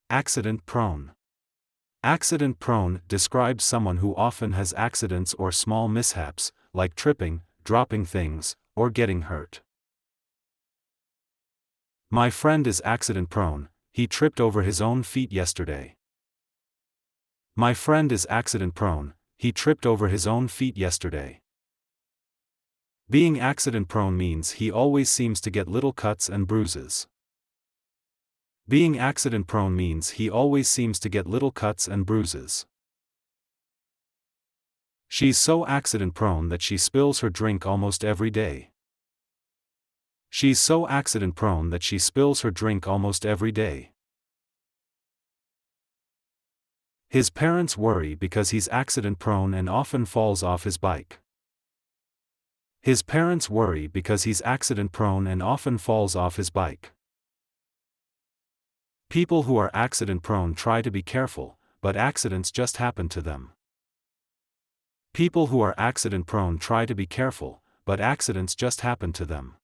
Accident-prone. Accident-prone describes someone who often has accidents or small mishaps, like tripping, dropping things, or getting hurt. My friend is accident-prone, he tripped over his own feet yesterday. My friend is accident-prone, he tripped over his own feet yesterday. Being accident-prone means he always seems to get little cuts and bruises. Being accident-prone means he always seems to get little cuts and bruises. She's so accident-prone that she spills her drink almost every day. She's so accident-prone that she spills her drink almost every day. His parents worry because he's accident-prone and often falls off his bike. His parents worry because he's accident-prone and often falls off his bike. People who are accident-prone try to be careful, but accidents just happen to them. People who are accident-prone try to be careful, but accidents just happen to them.